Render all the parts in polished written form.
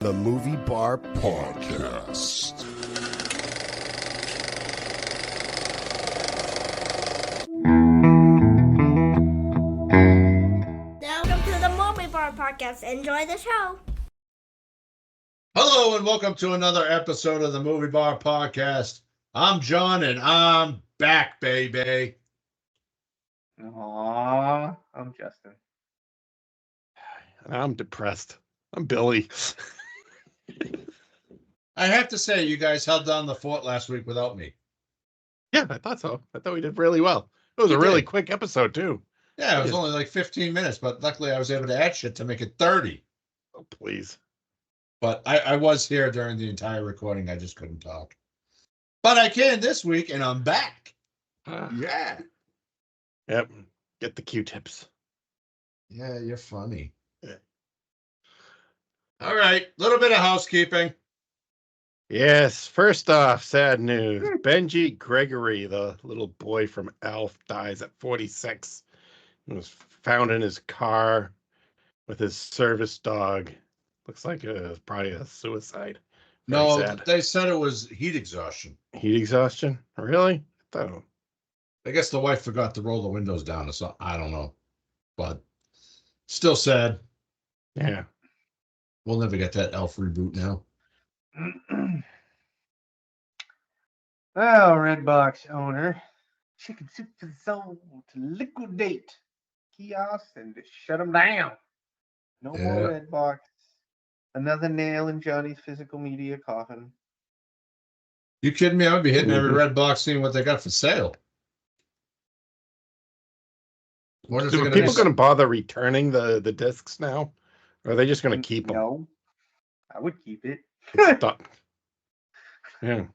The Movie Bar Podcast. Welcome to the Movie Bar Podcast. Enjoy the show. Hello and welcome to another episode of the Movie Bar Podcast. I'm John and I'm back, baby. Aww, I'm Justin. I'm depressed. I'm Billy. I have to say, you guys held down the fort last week without me. Yeah, I thought so. I thought we did really well. It was We a really did. quick episode, too. Yeah, it was Yeah. only like 15 minutes, but luckily I was able to add shit to make it 30. Oh, please. But I was here during the entire recording. I just couldn't talk. But I can this week and I'm back. Yeah. Yep. Get the Q-tips. Yeah, you're funny. Yeah. All right, little bit of housekeeping. Yes. First off, sad news. Benji Gregory, the little boy from Elf, dies at 46. He was found in his car with his service dog. Looks like it was probably a suicide. Very No, sad. they said it was heat exhaustion. Heat exhaustion? Really? I thought. I guess the wife forgot to roll the windows down or something. I don't know. But still sad. Yeah. We'll never get that Elf reboot now. Well, Redbox owner, Chicken Soup for the Soul to liquidate kiosks and to shut them down. No more Redbox. Another nail in Johnny's physical media coffin. You kidding me? I would be hitting every Mhm. red box seeing what they got for sale. What is it Are gonna people be? going to bother returning the discs now? Or are they just going to keep them? No, I would keep it. Yeah.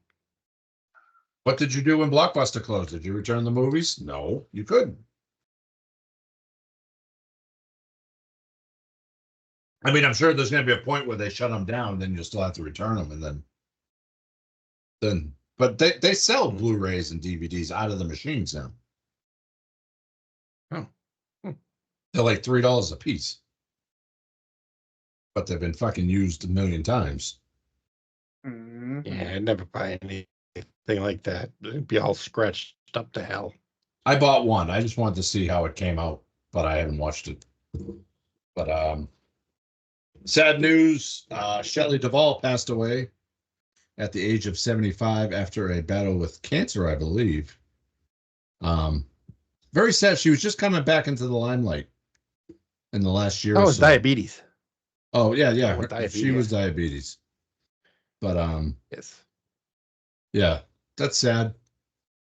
What did you do when Blockbuster closed? Did you return the movies? No, you couldn't. I mean, I'm sure there's going to be a point where they shut them down, and then you'll still have to return them, and then. But they sell Blu-rays and DVDs out of the machines now. Oh. They're like $3 a piece, but they've been fucking used a million times. Mhm. Yeah, I'd never buy anything like that. It'd be all scratched up to hell. I bought one. I just wanted to see how it came out, but I haven't watched it. But sad news, Shelley Duvall passed away at the age of 75 after a battle with cancer, I believe. Very sad. She was just coming back into the limelight in the last year. Oh, or it's so. diabetes. Oh, yeah. with She was diabetes. But Yes. yeah, that's sad.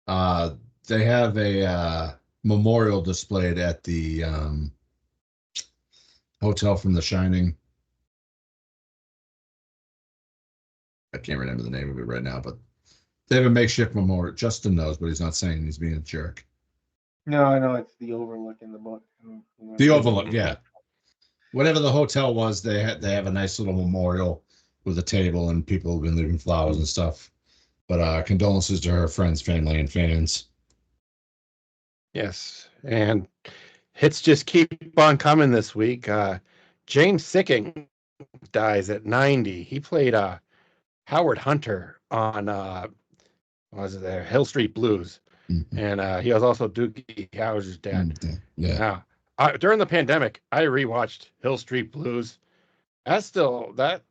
They have a memorial displayed at the hotel from The Shining. I can't remember the name of it right now, but they have a makeshift memorial. Justin knows, but he's not saying he's being a jerk. No, I know it's the Overlook in the book. The Overlook, yeah. Whatever the hotel was, they have a nice little memorial with a table and people have been leaving flowers and stuff. But condolences to her friends, family, and fans. Yes. And hits just keep on coming this week. James Sicking dies at 90. He played Howard Hunter on what was it there? Hill Street Blues. Mhm. And he was also Doogie Howser's dad. Yeah. During the pandemic, I rewatched Hill Street Blues. That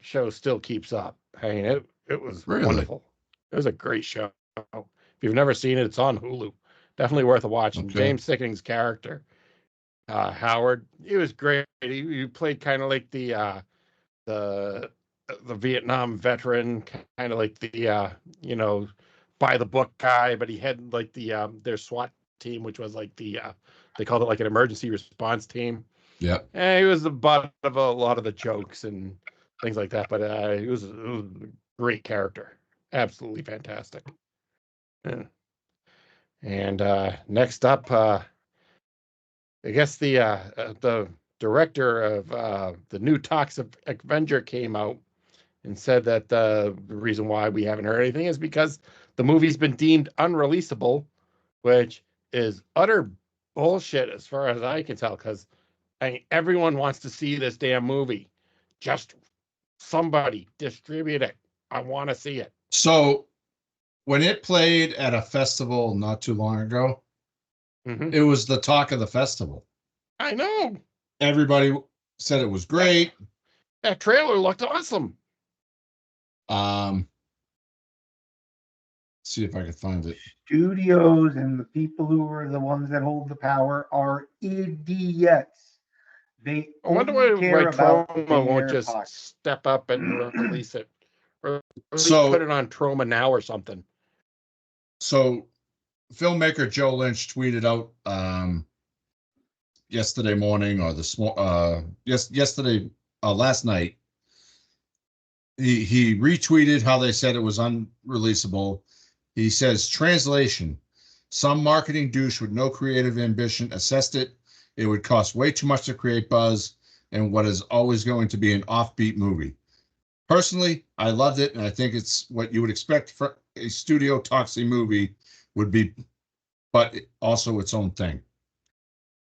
show still keeps up. I mean, it was Really? wonderful. It was a great show. If you've never seen it, it's on Hulu. Definitely worth a watch. And Okay. James Sicking's character, Howard, he was great. He played kind of like the Vietnam veteran, kind of like the by the book guy, but he had like their SWAT team, which was like they called it like an emergency response team. Yeah. And he was the butt of a lot of the jokes and things like that. But he was a great character, absolutely fantastic. Yeah. And next up, I guess the director of the new Toxic Avenger came out and said that the reason why we haven't heard anything is because the movie's been deemed unreleasable, which is utter bullshit as far as I can tell, because everyone wants to see this damn movie. Just Somebody distribute it. I want to see it. So when it played at a festival not too long ago, Mhm. it was the talk of the festival. I know. Everybody said it was great. That trailer looked awesome. See if I can find it. Studios and the people who are the ones that hold the power are idiots. They I wonder only why care about Trauma won't their just pocket. step up and release it. Or at least So- put it on Trauma now or something. So filmmaker Joe Lynch tweeted out yesterday morning or last night. He retweeted how they said it was unreleasable. He says, translation, some marketing douche with no creative ambition assessed it. It would cost way too much to create buzz and what is always going to be an offbeat movie. Personally, I loved it, and I think it's what you would expect for a studio Toxie movie would be, but also its own thing.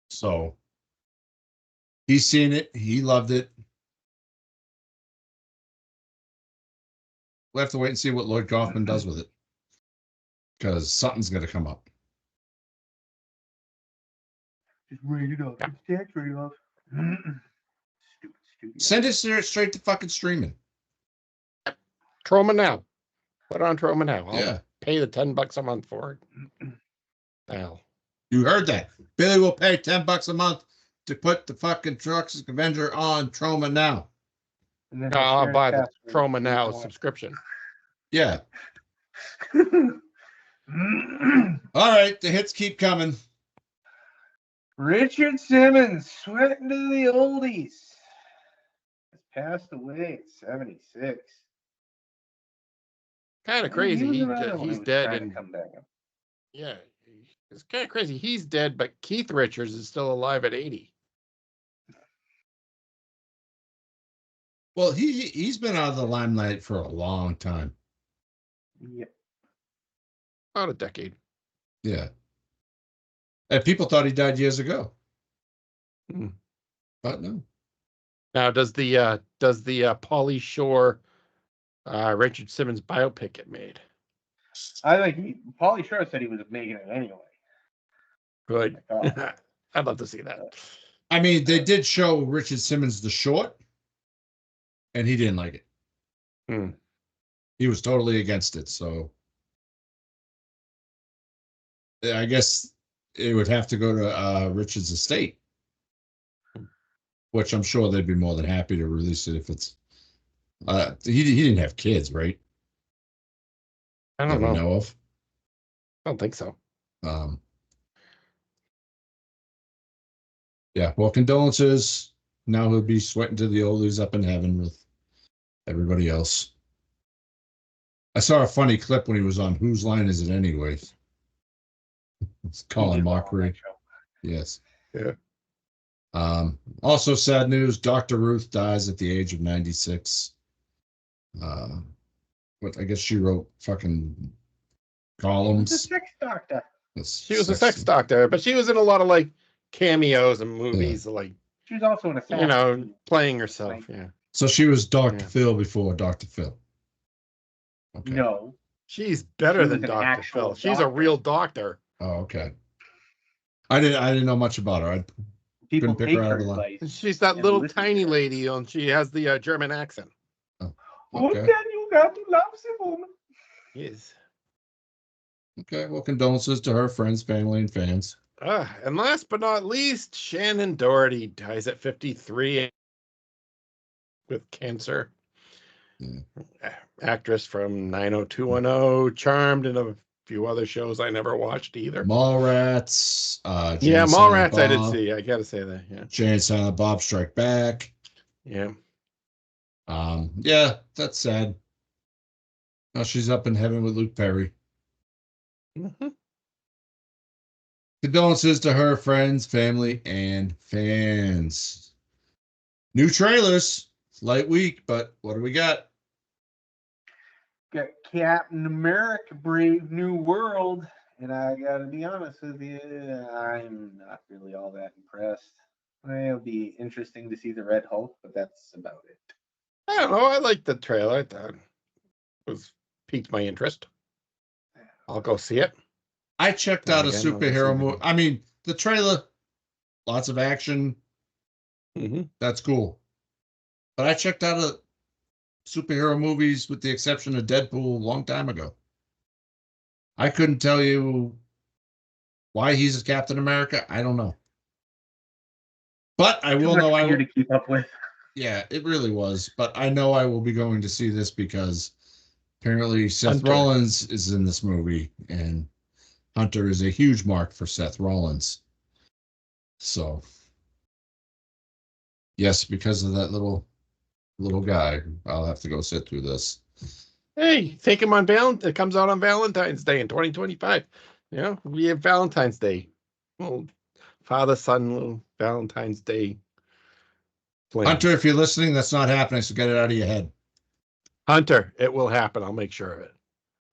So he's seen it. He loved it. We'll have to wait and see what Lloyd Kaufman does with it, because something's going to come up. Just read it off. Yeah. It's tax read off. Stupid studio. Send it straight to fucking streaming. Trauma now. Put it on Trauma now. I'll Yeah, pay the $10 a month for it. Hell. you heard that. Billy will pay $10 a month to put the fucking Toxic Avenger on Trauma now. And then I'll share buy the password so Trauma you now can watch. subscription. Yeah. All right, the hits keep coming. Richard Simmons, sweating to the oldies, has passed away at 76. Kind of He crazy. was He, another one who he's was dead, trying to and come back up. yeah, it's kind of crazy. He's dead, but Keith Richards is still alive at 80. Well, he's been out of the limelight for a long time. Yep. About a decade. Yeah. And people thought he died years ago. Hmm. But no. Now, does the Pauly Shore Richard Simmons biopic get made? I think Pauly Shore said he was making it anyway. Good. Oh. I'd love to see that. I mean, they did show Richard Simmons the short, and he didn't like it. Hmm. He was totally against it. So I guess it would have to go to Richard's estate, which I'm sure they'd be more than happy to release it if it's. He didn't have kids, right? I That don't we know. know of. I don't think so. Yeah, well, condolences. Now he'll be sweating to the oldies up in heaven with everybody else. I saw a funny clip when he was on Whose Line Is It Anyway? It's Colin Mockery. Yes. Yeah. Also sad news, Dr. Ruth dies at the age of 96. But I guess she wrote fucking He's a columns. sex doctor. She was a sex doctor, but she was in a lot of like cameos and movies, like, She was also an assassin. playing herself. Yeah. So she was Dr. Yeah. Phil before Dr. Phil. Okay. No. She's better She than was an Dr. actual Phil. She's a doctor. real doctor. Oh, okay. I didn't know much about her. People pick take her out her of the line. advice. She's that And little listen to tiny her. lady, and she has the German accent. What Okay. can you got to love the woman? Yes. Okay. Well, condolences to her friends, family, and fans. And last but not least, Shannon Doherty dies at 53 with cancer. Actress from 90210, Charmed, and a few other shows I never watched either. Mallrats. Yeah, Mallrats I did Bob, see. I gotta say that. Yeah. Jay and Silent Bob Strike Back. Yeah. Yeah, that's sad. Now she's up in heaven with Luke Perry. Mm-hmm. Condolences to her friends, family, and fans. New trailers. It's light week, but what do we got? Got Captain America: Brave New World, and I gotta be honest with you, I'm not really all that impressed. It'll be interesting to see the Red Hulk, but that's about it. I don't know. I liked the trailer. I thought it was piqued my interest. I'll go see it. I checked Then out a again, I'll go see superhero it movie. again. I mean, the trailer, lots of action. Mm-hmm. That's cool. But I checked out a superhero movies with the exception of Deadpool a long time ago. I couldn't tell you why he's Captain America. I don't know. But I will know for you to keep up with. Yeah, it really was. But I know I will be going to see this because apparently Seth Hunter. Rollins is in this movie, and Hunter is a huge mark for Seth Rollins. So, yes, because of that little guy, I'll have to go sit through this. Hey, take him on Valentine. It comes out on Valentine's Day in 2025. You know, we have Valentine's Day. Well, father-son little Valentine's Day plan. Hunter, if you're listening, that's not happening, so get it out of your head. Hunter, it will happen. I'll make sure of it.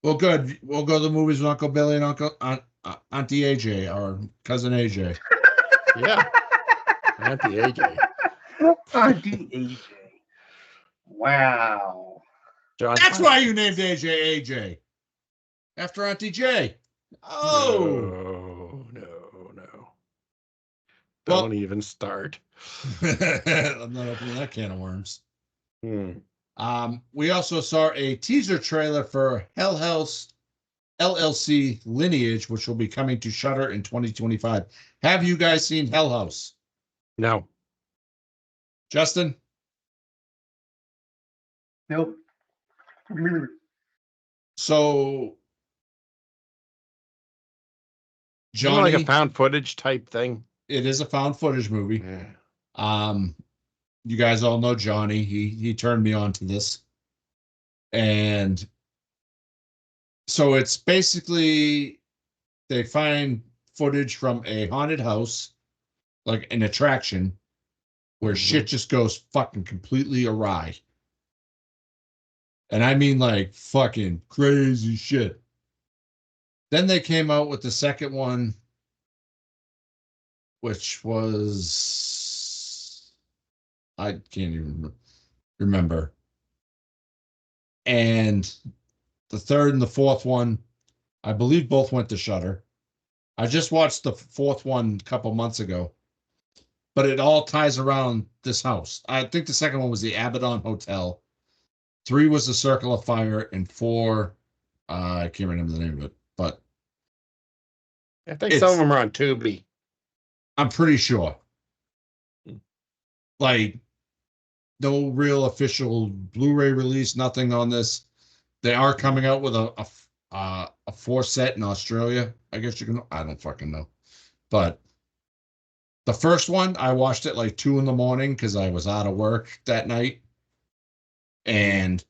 Well, good. We'll go to the movies with Uncle Billy and Auntie AJ, or cousin AJ. Yeah. Auntie AJ. Auntie AJ. Wow. John That's Connor. why you named AJ AJ. After Auntie J. Oh. No. Well- Don't even start. I'm not opening that can of worms. Hmm. We also saw a teaser trailer for Hell House LLC Lineage, which will be coming to Shudder in 2025. Have you guys seen Hell House? No. Justin? Nope. So, Isn't it Johnny, like a found footage type thing. it is a found footage movie. Yeah. You guys all know Johnny. He turned me on to this. And so it's basically they find footage from a haunted house, like an attraction, where shit just goes fucking completely awry. And I mean like fucking crazy shit. Then they came out with the second one, which was I can't even remember. And the third and the fourth one, I believe both went to Shudder. I just watched the fourth one a couple months ago, but it all ties around this house. I think the second one was the Abaddon Hotel. 3 was the Circle of Fire, and 4, I can't remember the name of it, but I think some of them are on Tubi. I'm pretty sure. Like, no real official Blu-ray release, nothing on this. They are coming out with a 4 set in Australia. I guess you can. I don't fucking know, but the first one I watched at like 2 a.m. because I was out of work that night, and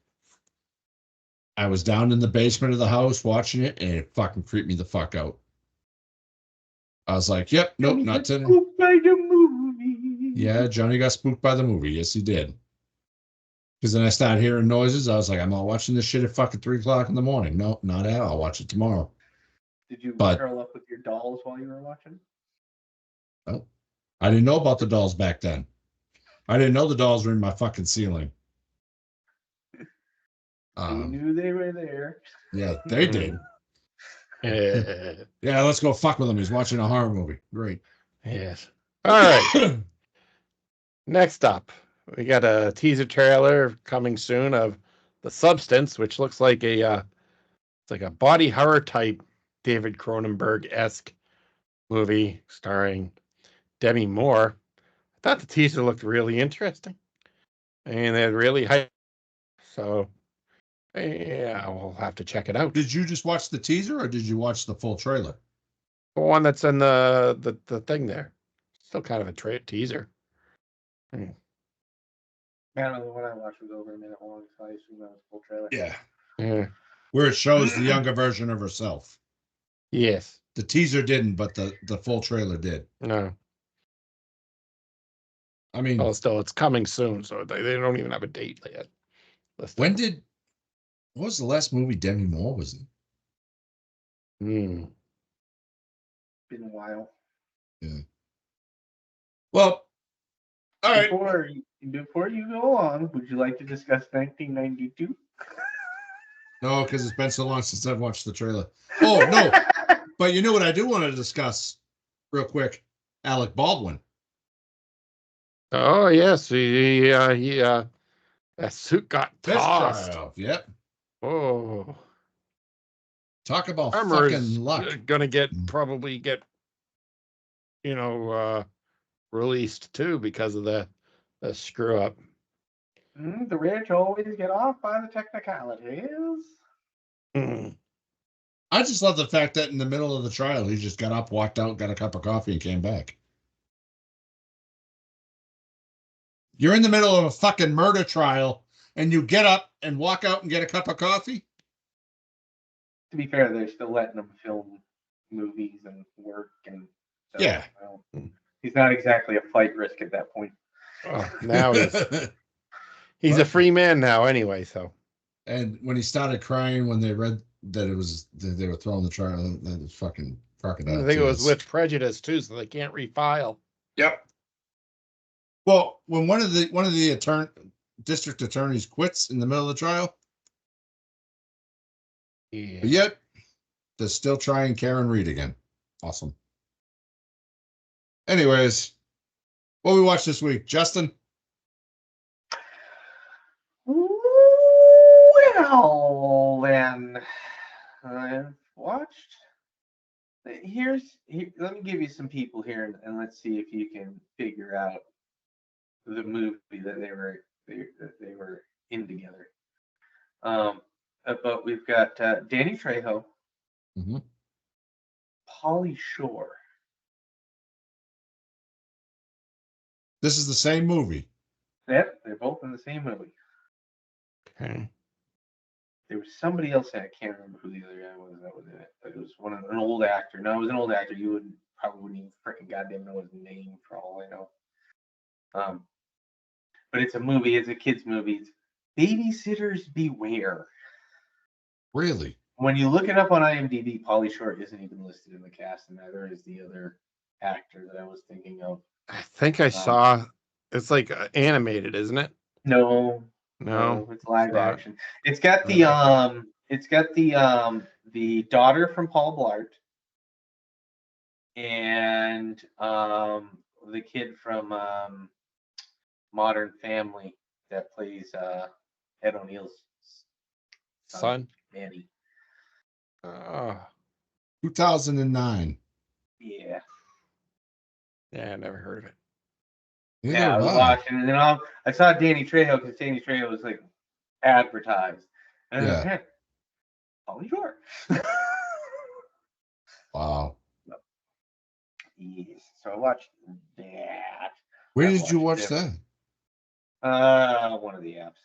I was down in the basement of the house watching it, and it fucking creeped me the fuck out. I was like, "Yep, nope, not today." Spooked by the movie. Yeah, Johnny got spooked by the movie. Yes, he did. Because then I started hearing noises. I was like, I'm not watching this shit at fucking 3 o'clock in the morning. No, not at all. I'll watch it tomorrow. Did you But- curl up with your dolls while you were watching? I didn't know about the dolls back then. I didn't know the dolls were in my fucking ceiling. You knew they were there. Yeah, they did. Yes. Yeah, let's go fuck with him. He's watching a horror movie. Great. All right. Next up, we got a teaser trailer coming soon of The Substance, which looks like it's like a body horror type David Cronenberg-esque movie starring Demi Moore. I thought the teaser looked really interesting, and it really hyped. So, yeah, we'll have to check it out. Did you just watch the teaser or did you watch the full trailer? The one that's in the thing there, still kind of a teaser. Man, the one I watched was over a minute long, so I assume that was full trailer. Yeah. Yeah. Where it shows the younger version of herself. Yes. The teaser didn't, but the full trailer did. No. I mean, Well, still, it's coming soon, so they don't even have a date yet. what was the last movie Demi Moore was in? Been a while. Well, all right. Before you go on, would you like to discuss 1992? No, because it's been so long since I've watched the trailer. Oh, no. But you know what I do want to discuss real quick? Alec Baldwin. Oh yes, that suit got Best tossed. trial. Yep. Oh, Talk about Armor is fucking luck. gonna probably get released too because of the screw up. The rich always get off by the technicalities. Mm. I just love the fact that in the middle of the trial, he just got up, walked out, got a cup of coffee, and came back. You're in the middle of a fucking murder trial, and you get up and walk out and get a cup of coffee? To be fair, they're still letting him film movies and work and stuff. Yeah. Well, he's not exactly a flight risk at that point. Oh, now he's a free man now anyway. So. And when he started crying when they read that they were throwing the trial, that was fucking crocodile. I think it was with prejudice too, so they can't refile. Yep. Well, when one of the district attorneys quits in the middle of the trial, Yeah. but yet they're still trying Karen Reed again. Awesome. Anyways, what we watched this week, Justin? Well, then I've watched. Let me give you some people here, and let's see if you can figure out the movie that they were in together. But we've got Danny Trejo, Mm-hmm. Pauly Shore. This is the same movie. Yep, they're both in the same movie. Okay. There was somebody else, I can't remember who the other guy was that was in it, but it was an old actor. No, it was an old actor. You probably wouldn't even freaking goddamn know his name for all I know. But it's a movie. It's a kids' movie. It's Babysitters Beware. Really? When you look it up on IMDb, Pauly Shore isn't even listed in the cast, and neither is the other actor that I was thinking of. I think I saw. It's like animated, isn't it? No, it's live action. It's got the daughter from Paul Blart and the kid from Modern Family that plays Ed O'Neill's Son. Manny. 2009. Yeah. Yeah, I never heard of it. Yeah, I was watching, and then I saw Danny Trejo because Danny Trejo was like advertised. And I was like, hey, Pauly Shore. Wow. Yes. So I watched that. Where did you watch that? One of the apps.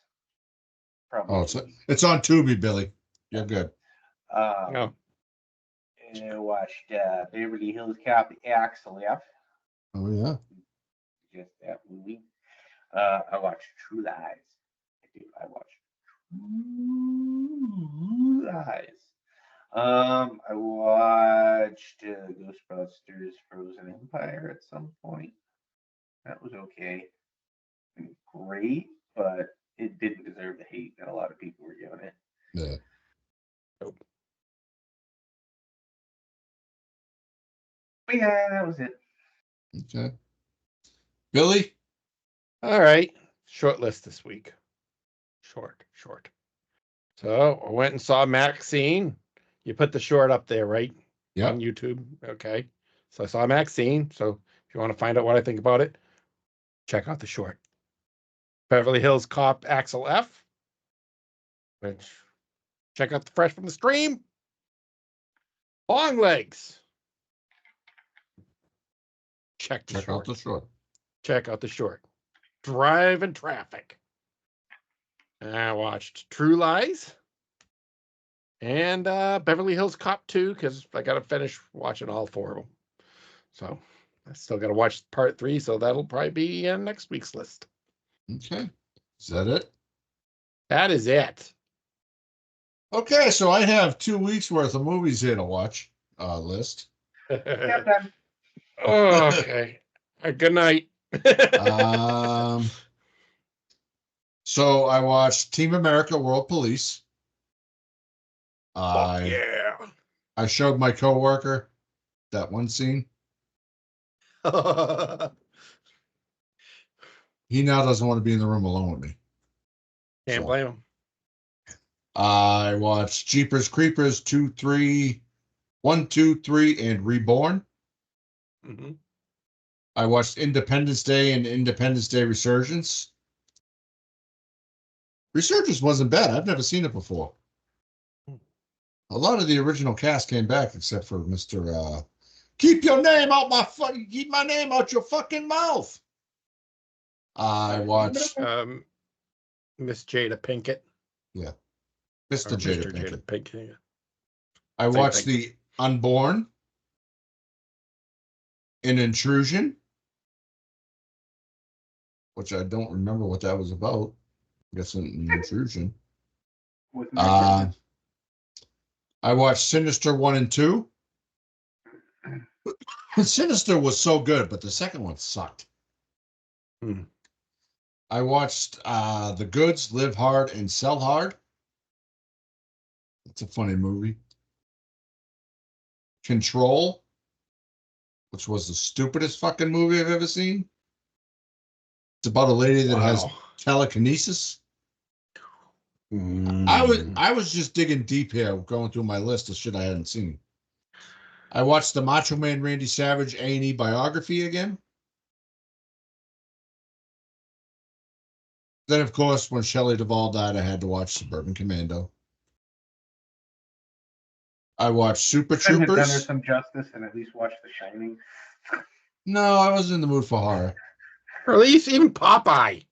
Probably. Oh, it's on Tubi, Billy. You're good. No. And I watched Beverly Hills Cop Axel F. Oh yeah. Just that movie. I watched True Lies. I watched True Lies. I watched Ghostbusters Frozen Empire at some point. That was okay. Great, but it didn't deserve the hate that a lot of people were giving it. Yeah. Nope. But yeah, that was it. Okay. Billy? All right. Short list this week. Short. So I went and saw Maxine. You put the short up there, right? Yeah. On YouTube. Okay. So I saw Maxine. So if you want to find out what I think about it, check out the short. Beverly Hills Cop Axel F. Which check out the Fresh from the Stream. Long Legs. Check out the short. Check out the short. Driving Traffic. I watched True Lies and Beverly Hills Cop 2 because I got to finish watching all four of them. So I still got to watch part 3, so that'll probably be in next week's list. Okay. Is that it? That is it. Okay, so I have 2 weeks worth of movies here to watch list. Yep, Okay. Good night. So I watched Team America World Police. Fuck yeah. I showed my coworker that one scene. He now doesn't want to be in the room alone with me. Can't So, blame him. I watched Jeepers Creepers 1, 2, 3, and Reborn. Mm-hmm. I watched Independence Day and Independence Day Resurgence. Resurgence wasn't bad. I've never seen it before. A lot of the original cast came back except for Mr. Keep your name out keep my name out your fucking mouth. I watched Miss Jada Pinkett. Mr. Or Jada Mr. Pinkett. Pinkett. I Same watched thing. The Unborn, An Intrusion, which I don't remember what that was about. I guess an intrusion. With I watched Sinister 1 and 2. Sinister was so good, but the second one sucked. Hmm. I watched The Goods, Live Hard and Sell Hard. It's a funny movie. Control, which was the stupidest fucking movie I've ever seen. It's about a lady that has telekinesis. I was just digging deep here, going through my list of shit I hadn't seen. I watched the Macho Man Randy Savage A&E biography again. Then, of course, when Shelley Duvall died, I had to watch Suburban Commando. I watched Super Couldn't have done her Troopers. some justice and at least watch The Shining. No, I wasn't in the mood for horror. Or at least even Popeye.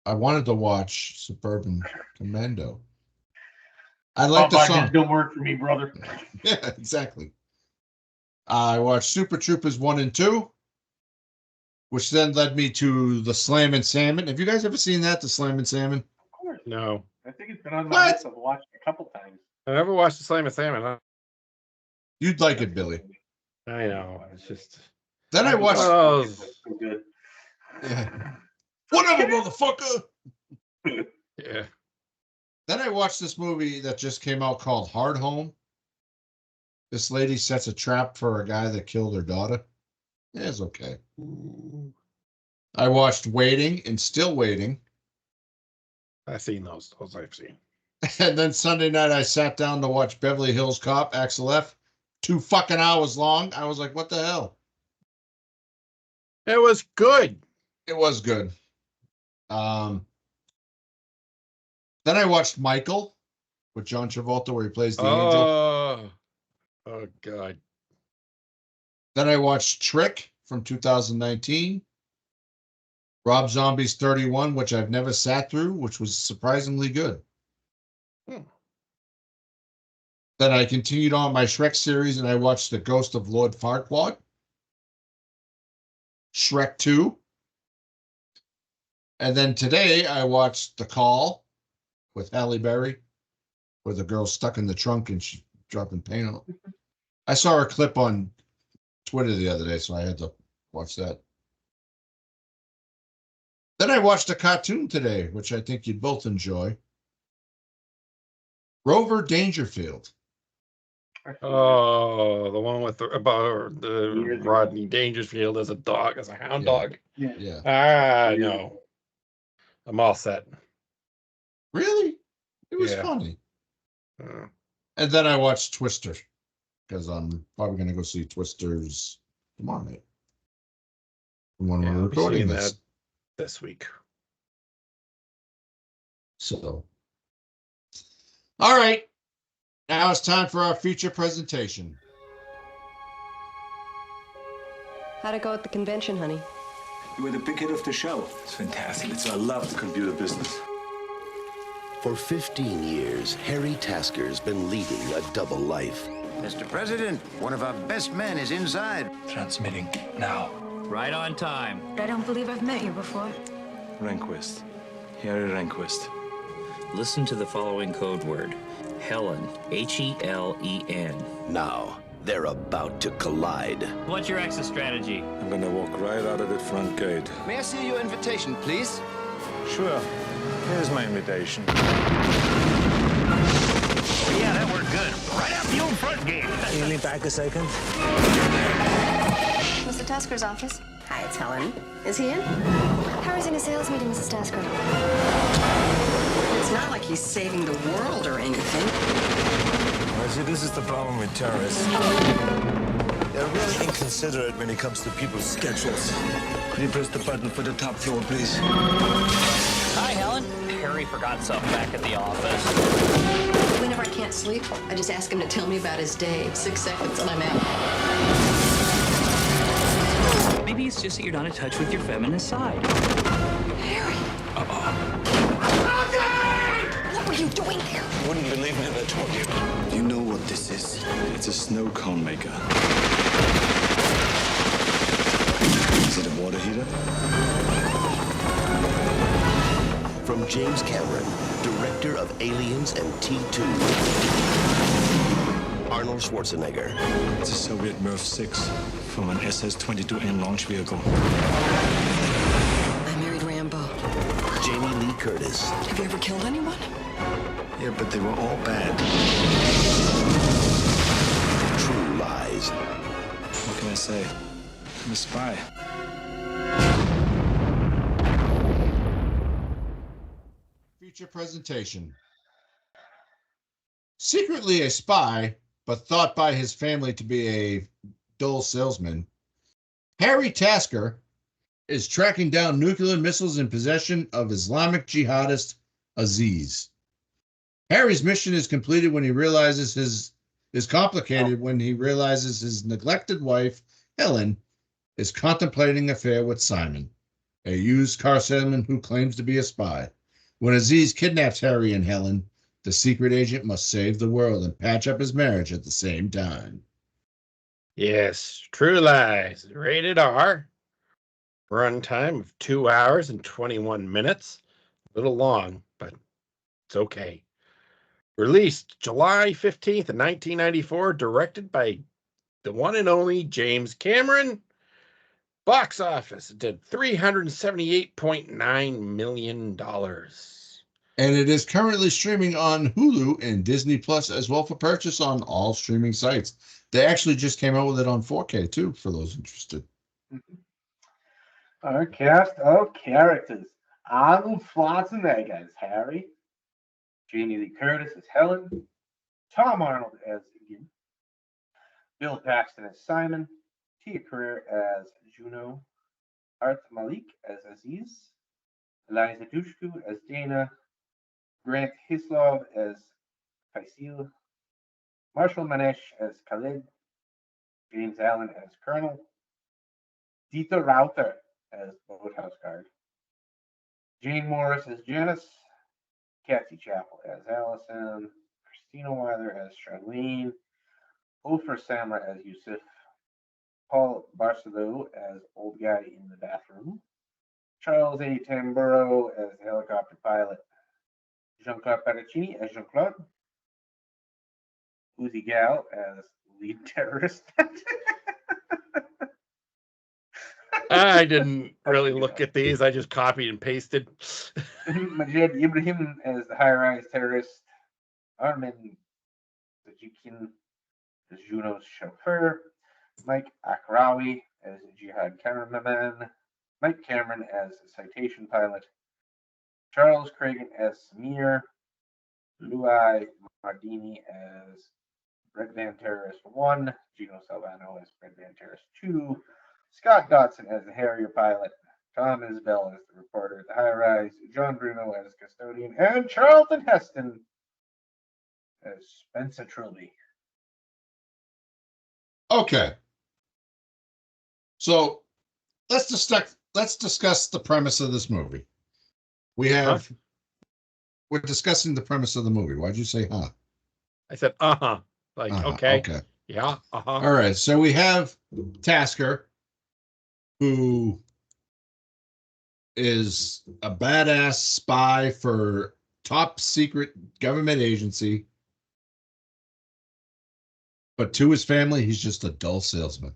I wanted to watch Suburban Commando. I like the Popeye song. just don't work for me, brother. Yeah, exactly. I watched Super Troopers 1 and 2, which then led me to the Slam and Salmon. Have you guys ever seen that, the Slam and Salmon? Of course. No. I think it's been on my What? list. I've watched it a couple times. I never watched the Slam and Salmon. Huh? You'd like it, Billy. I know. It's just. Then I watched. Oh. So good. Yeah. Whatever, motherfucker. Yeah. Then I watched this movie that just came out called Hard Home. This lady sets a trap for a guy that killed her daughter. Yeah, it's okay. I watched Waiting and Still Waiting. I've seen those. Those I've seen. And then Sunday night, I sat down to watch Beverly Hills Cop, Axel F. 2 fucking hours long. I was like, what the hell? It was good. It was good. Then I watched Michael with John Travolta, where he plays the angel. Oh, God. Then I watched Trick from 2019. Rob Zombie's 31, which I've never sat through, which was surprisingly good. Then I continued on my Shrek series and I watched The Ghost of Lord Farquaad, Shrek 2. And then today I watched The Call with Halle Berry, where the girl's stuck in the trunk and she's dropping paint on it. I saw a clip on Twitter the other day, so I had to watch that. Then I watched a cartoon today, which I think you'd both enjoy. Rover Dangerfield. Oh, the one with about the Years ago. Rodney Dangerfield as a dog, as a hound Yeah. dog. Yeah. No. I'm all set. Really? It was Yeah. funny. Uh, And then I watched Twister, because I'm probably going to go see Twisters tomorrow night. When yeah, we're I'll be recording seeing this. that this week. So, all right. Now it's time for our feature presentation. How'd it go at the convention, honey? You were the big hit of the show. It's fantastic. I love computer business. For 15 years, Harry Tasker's been leading a double life. Mr. President, one of our best men is inside. Transmitting now. Right on time. I don't believe I've met you before. Rehnquist. Harry Rehnquist. Listen to the following code word. Helen. H-E-L-E-N. Now, they're about to collide. What's your exit strategy? I'm gonna walk right out of the front gate. May I see your invitation, please? Sure. Here's my invitation. Yeah, that worked good. Right out the old front gate. Can you lean back a second? Mr. Tasker's office. Hi, it's Helen. Is he in? Harry's in a sales meeting, Mrs. Tasker. It's not like he's saving the world or anything. Well, see, this is the problem with terrorists. They're really inconsiderate when it comes to people's schedules. Could you press the button for the top floor, please? Hi, Helen. Harry forgot something back at the office. Whenever I can't sleep, I just ask him to tell me about his day. 6 seconds and I'm out. Maybe it's just that you're not in touch with your feminist side. Harry! What were you doing there? You wouldn't believe me if I told you. You know what this is? It's a snow cone maker. Is it a water heater? From James Cameron, director of Aliens and T2. Arnold Schwarzenegger. It's a Soviet Mirv 6 from an SS-22N launch vehicle. I married Rambo. Jamie Lee Curtis. Have you ever killed anyone? Yeah, but they were all bad. True Lies. What can I say? I'm a spy. Feature presentation. Secretly a spy, but thought by his family to be a dull salesman, Harry Tasker is tracking down nuclear missiles in possession of Islamic jihadist Aziz. Harry's mission is completed when he realizes when he realizes his neglected wife, Helen, is contemplating an affair with Simon, a used car salesman who claims to be a spy. When Aziz kidnaps Harry and Helen, the secret agent must save the world and patch up his marriage at the same time. Yes, True Lies, rated R. Runtime of 2 hours and 21 minutes. A little long, but it's okay. Released July 15th, 1994, directed by the one and only James Cameron. Box office did $378.9 million. And it is currently streaming on Hulu and Disney Plus as well for purchase on all streaming sites. They actually just came out with it on 4K too, for those interested. Our cast of characters. Arnold Schwarzenegger as Harry. Jamie Lee Curtis as Helen. Tom Arnold as Ian. Bill Paxton as Simon. Tia Carrere as Juno. Art Malik as Aziz. Eliza Dushku as Dana. Grant Hislov as Faisal. Marshall Manesh as Khalid. James Allen as Colonel. Dieter Rauter as Boathouse Guard. Jane Morris as Janice. Kathy Chappell as Allison. Christina Weiler as Charlene. Ofer Samra as Yusuf. Paul Barceló as Old Guy in the Bathroom. Charles A. Tamburo as Helicopter Pilot. Jean-Claude Paracini as Jean-Claude. Uzi Gal as Lead Terrorist. I didn't really look at these. I just copied and pasted. Majed Ibrahim as the high-rise terrorist. Armin Zajikian as Juno's chauffeur. Mike Akrawi as Jihad cameraman. Mike Cameron as citation pilot. Charles Cragen as Samir. Luai Mardini as Red Van Terrorist 1. Gino Salvano as Red Van Terrorist 2. Scott Dodson as the Harrier pilot. Tom Isbell as the reporter at the high rise. John Bruno as custodian. And Charlton Heston as Spencer Trilby. Okay. So let's discuss the premise of this movie. We're discussing the premise of the movie. Why'd you say huh? I said like okay. Yeah, All right, so we have Tasker, who is a badass spy for top secret government agency, but to his family he's just a dull salesman.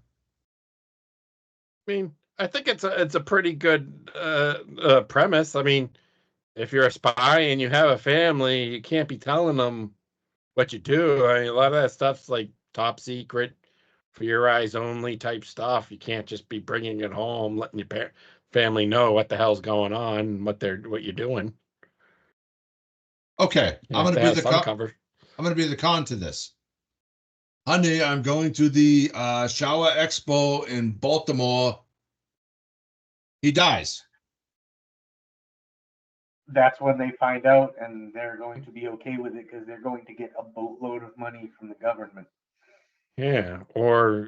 I mean, I think it's a pretty good premise. I mean, if you're a spy and you have a family, you can't be telling them what you do. I mean, a lot of that stuff's like top secret, for your eyes only type stuff. You can't just be bringing it home, letting your family know what the hell's going on, what you're doing. Okay, You I'm have going to to be have the some con. cover. I'm going to be the con to this. Honey, I'm going to the Showa Expo in Baltimore. He dies. That's when they find out, and they're going to be okay with it because they're going to get a boatload of money from the government. Yeah, or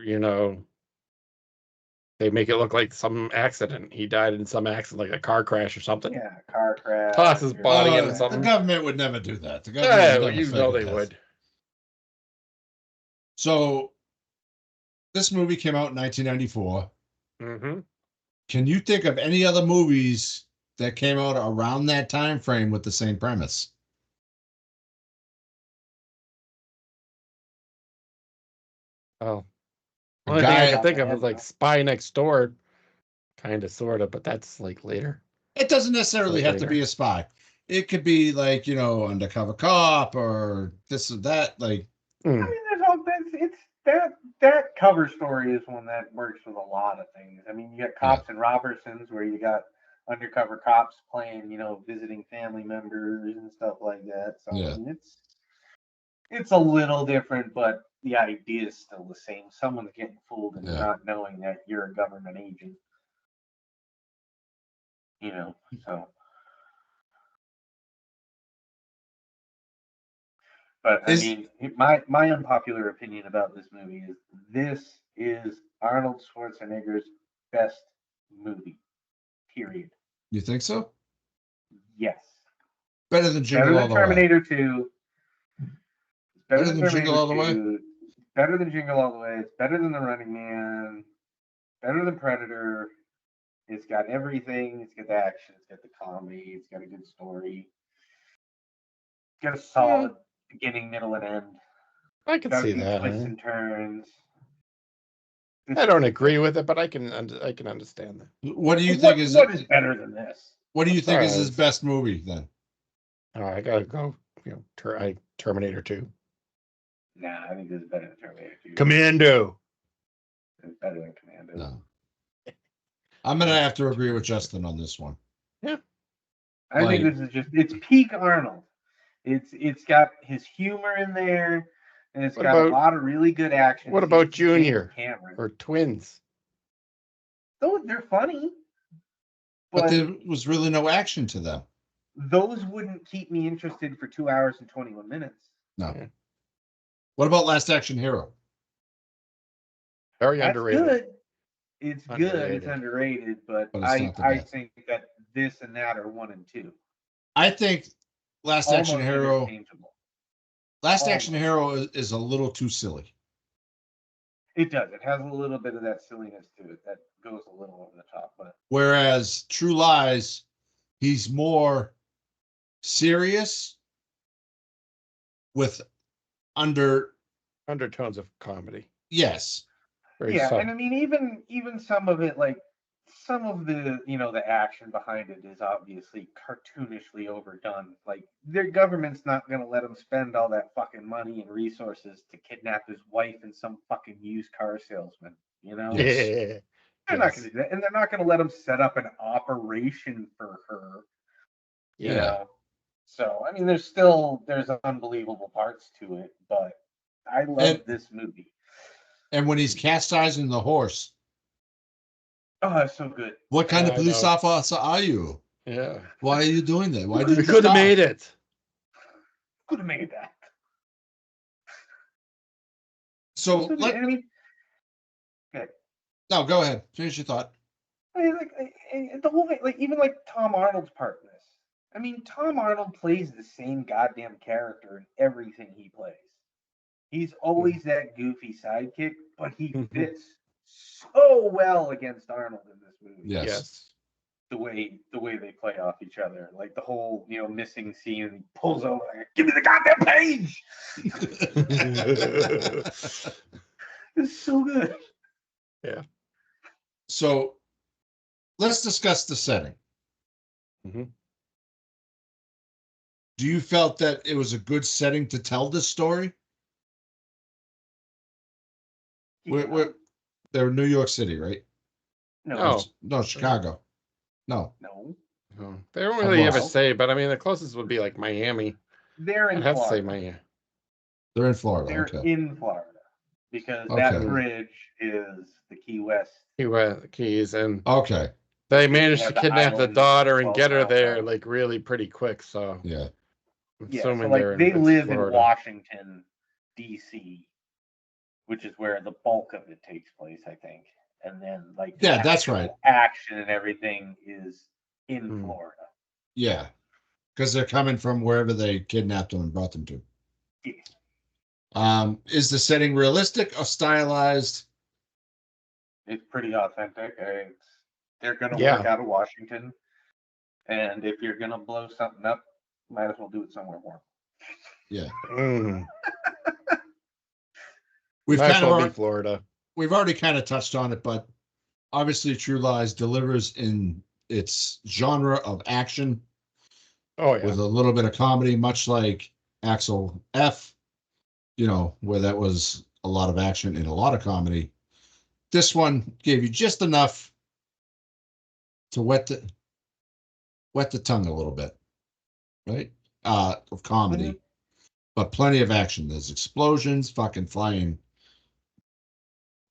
they make it look like some accident. He died in some accident, like a car crash or something. Yeah, car crash. Toss his body into The something. government would never do that. The government Yeah, would never you fake know a they death. would. So this movie came out in 1994. Mm-hmm. Can you think of any other movies that came out around that time frame with the same premise? Oh, A only thing I guy. can think of is like Spy Next Door, kind of, sort of, but that's like later. It doesn't necessarily Like have to later. be a spy. It could be like, undercover cop or this or that. Like, I mean, there's all it's that cover story is one that works with a lot of things. I mean, you got Cops and Robertsons where you got undercover cops playing, visiting family members and stuff like that. So Yeah. I mean, it's a little different, but the idea is still the same. Someone's getting fooled and not knowing that you're a government agent. So. But I mean, my unpopular opinion about this movie is this is Arnold Schwarzenegger's best movie. Period. You think so? Yes. Better than Jingle All the Way. Terminator 2. It's better than Jingle All the Way. Better than Jingle All the Way. It's better than The Running Man. Better than Predator. It's got everything. It's got the action. It's got the comedy. It's got a good story. It's got a solid beginning, middle, and end. I can see that. Twists and turns. I don't agree with it, but I can understand that. What do you think is better than this? What do you think is his best movie then? Oh, I gotta go. Terminator 2. Nah, I think this is better than Terminator 2. Commando. It's better than Commando. No. I'm gonna have to agree with Justin on this one. Yeah. I think this is it's peak Arnold. It's got his humor in there, and it's got a lot of really good action. What about Junior or Twins? They're funny, but there was really no action to them. Those wouldn't keep me interested for 2 hours and 21 minutes. No. Yeah. What about Last Action Hero? Very underrated. Good. It's good. It's underrated, but I think that this and that are 1 and 2. I think Last Action Hero is a little too silly. It does. It has a little bit of that silliness to it that goes a little over the top. But whereas True Lies, he's more serious with undertones of comedy. Yes. And I mean, even some of it, like some of the the action behind it is obviously cartoonishly overdone. Like their government's not going to let them spend all that fucking money and resources to kidnap his wife and some fucking used car salesman. Yes. They're not going to do that, and they're not going to let them set up an operation for her. You know? So I mean, there's unbelievable parts to it, but I love this movie. And when he's chastising the horse. Oh, that's so good. What kind of police officer are you? Yeah. Why are you doing that? Why did you could have made it? Could have made that. So I mean, good. No, go ahead. Finish your thought. I mean, the whole thing, even Tom Arnold's part in this. I mean, Tom Arnold plays the same goddamn character in everything he plays. He's always that goofy sidekick, but he fits so well against Arnold in this movie. Yes. The way they play off each other, like the whole missing scene, and he pulls over, like, give me the goddamn page. It's so good. Yeah. So let's discuss the setting. Mm-hmm. do you felt that it was a good setting to tell this story? They're in New York City, right? No. No, Chicago. No. No. They don't really ever lost. say, but I mean, the closest would be like Miami. They're in I'd have to say Florida. Miami. They're in Florida. They're Okay. in Florida because Okay. that bridge is the Key West. Keys, and Okay. they managed Yeah, to the kidnap the island daughter and 12 get her miles there out. like really pretty quick. So Yeah. I'm Yeah, so assuming like they're they in live in Florida. Washington, D.C., which is where the bulk of it takes place, I think. And then like the Yeah, that's actual right. action and everything is in Hmm. Florida. Yeah. Because they're coming from wherever they kidnapped them and brought them to. Yeah. Is the setting realistic or stylized? It's pretty authentic. They're going to Yeah. work out of Washington. And if you're going to blow something up, might as well do it somewhere warm. Yeah. Mm. We've Might as kind of well be already, Florida. we've already kind of touched on it, but obviously True Lies delivers in its genre of action Oh yeah. with a little bit of comedy, much like Axel F, where that was a lot of action and a lot of comedy. This one gave you just enough to wet the tongue a little bit, right? Of comedy, but plenty of action. There's explosions, fucking flying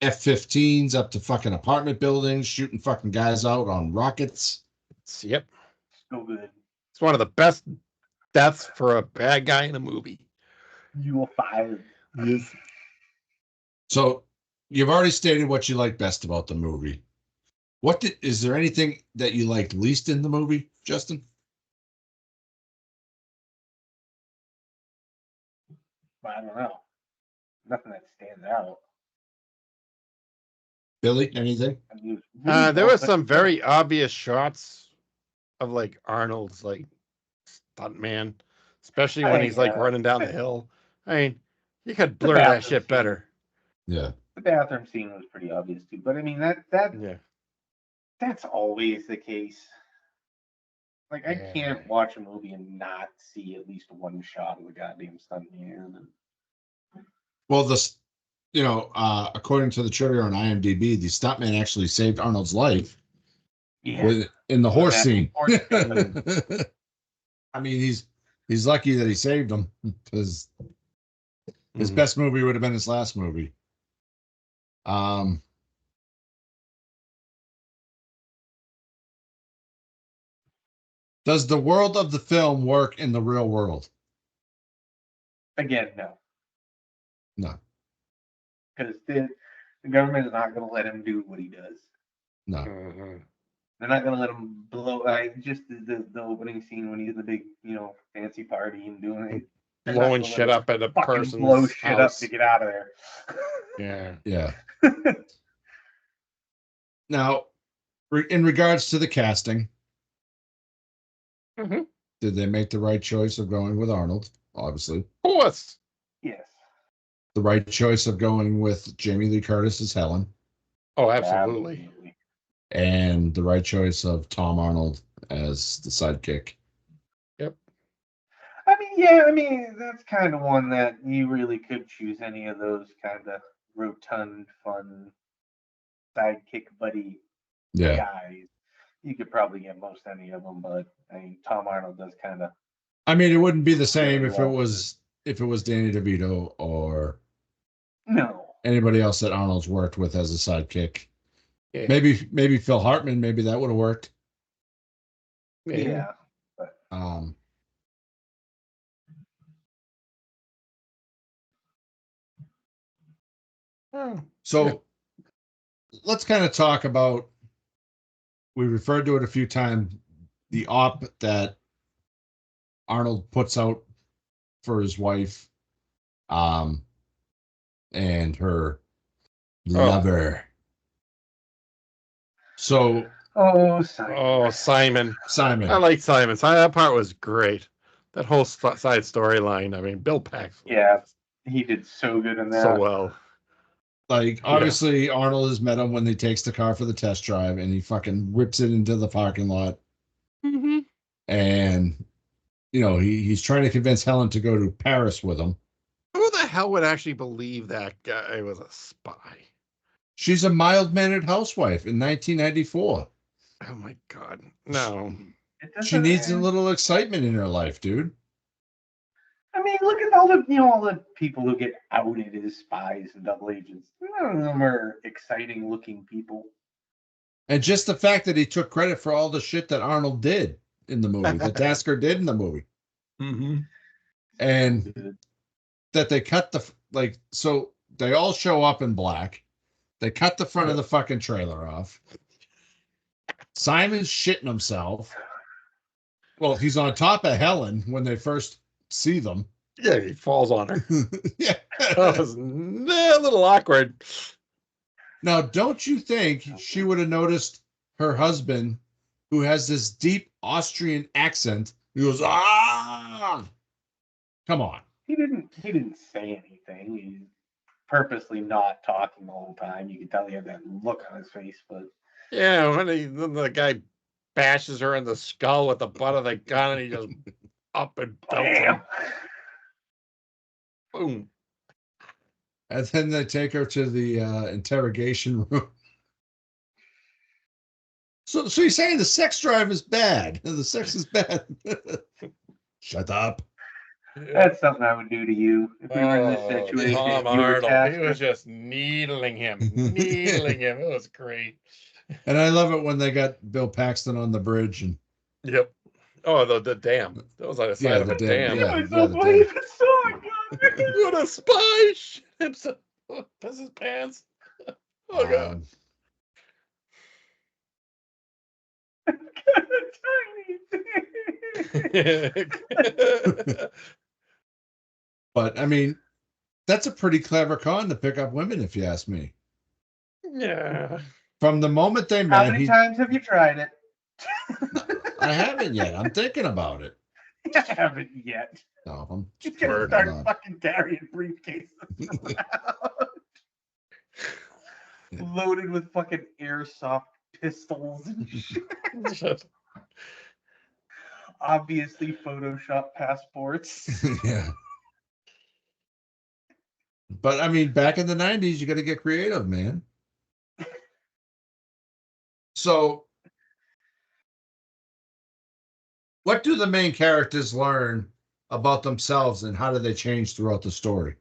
F-15s up to fucking apartment buildings, shooting fucking guys out on rockets. Yep. So good. It's one of the best deaths for a bad guy in a movie. You will find. Yes. So you've already stated what you like best about the movie. Is there anything that you liked least in the movie, Justin? I don't know. Nothing that stands out. Billy, anything? I mean, it was really There well were put some together. very obvious shots of like Arnold's like stuntman, especially when he's like Yeah. running down the hill. I mean, you could The blur that bathroom shit scene. better. Yeah. The bathroom scene was pretty obvious too, but I mean Yeah. that's always the case. Like I Yeah. can't watch a movie and not see at least one shot of the goddamn stuntman. Well, according to the trivia on IMDb, the stuntman actually saved Arnold's life Yeah. in the horse that scene. horse scene. I mean, he's lucky that he saved him because his Mhm. best movie would have been his last movie. Does the world of the film work in the real world? Again, no. No, Because the government is not going to let him do what he does. no. Mhm. They're not going to let him blow. Just the opening scene when he's in the big, fancy party and doing it. They're not Blowing gonna let shit him up at a fucking person's blow shit up house. to get out of there. Yeah. Yeah. Now, in regards to the casting, Mhm. did they make the right choice of going with Arnold? Obviously. Of course. Yes. The right choice of going with Jamie Lee Curtis as Helen, Oh, absolutely. and the right choice of Tom Arnold as the sidekick. Yep. I mean, that's kind of one that you really could choose any of those kind of rotund, fun, sidekick buddy Yeah. guys. You could probably get most any of them, but I mean, Tom Arnold does kind of. I mean, it wouldn't be the same if it well. was Danny DeVito or No. anybody else that Arnold's worked with as a sidekick. Yeah. Maybe Phil Hartman, maybe that would have worked. Yeah. So let's kind of talk about, we referred to it a few times, the op that Arnold puts out for his wife, and her lover. So, Simon. Simon. I like Simon. That part was great. That whole side storyline. I mean, Bill Paxton. Yeah, he did so good in that. So well. Like, obviously, Arnold has met him when he takes the car for the test drive, and he fucking whips it into the parking lot. Mm-hmm. And he's trying to convince Helen to go to Paris with him. Who the hell would actually believe that guy was a spy? She's a mild-mannered housewife in 1994. Oh my God, no. She needs a little excitement in her life, dude. I mean, look at all the people who get outed as spies and double agents. None of them are exciting-looking people. And just the fact that he took credit for all the shit that Arnold did in the movie, that Tasker did in the movie. Mm-hmm. And that they cut so they all show up in black. They cut the front of the fucking trailer off. Simon's shitting himself. Well, he's on top of Helen when they first see them. Yeah, he falls on her. Yeah. That was a little awkward. Now, don't you think she would have noticed her husband, who has this deep Austrian accent? He goes, ah! Come on. He didn't say anything. He's purposely not talking the whole time. You can tell he had that look on his face, but yeah, when the guy bashes her in the skull with the butt of the gun, and he just up and belts him. Boom. And then they take her to the interrogation room. So you're saying the sex drive is bad? The sex is bad? Shut up. that's something I would do to you if we were in this situation. Tom You were Arnold, he Tasker. was just needling him. It was great. And I love it when they got Bill Paxton on the bridge and Yep. Oh, the dam. That was on the side of a dam. Yeah, It's so funny if it's so good. What a spy! Himself, piss his pants. Oh God. But I mean, that's a pretty clever con to pick up women, if you ask me. Yeah. From the moment they How met, many times have you tried it? I haven't yet. I'm thinking about it. You haven't yet. No, I'm Just gonna working start on it. fucking carrying briefcases around. Loaded with fucking airsoft pistols and shit. Obviously Photoshop passports. Yeah. But I mean, back in the 90s, you got to get creative, man. So, what do the main characters learn about themselves, and how do they change throughout the story?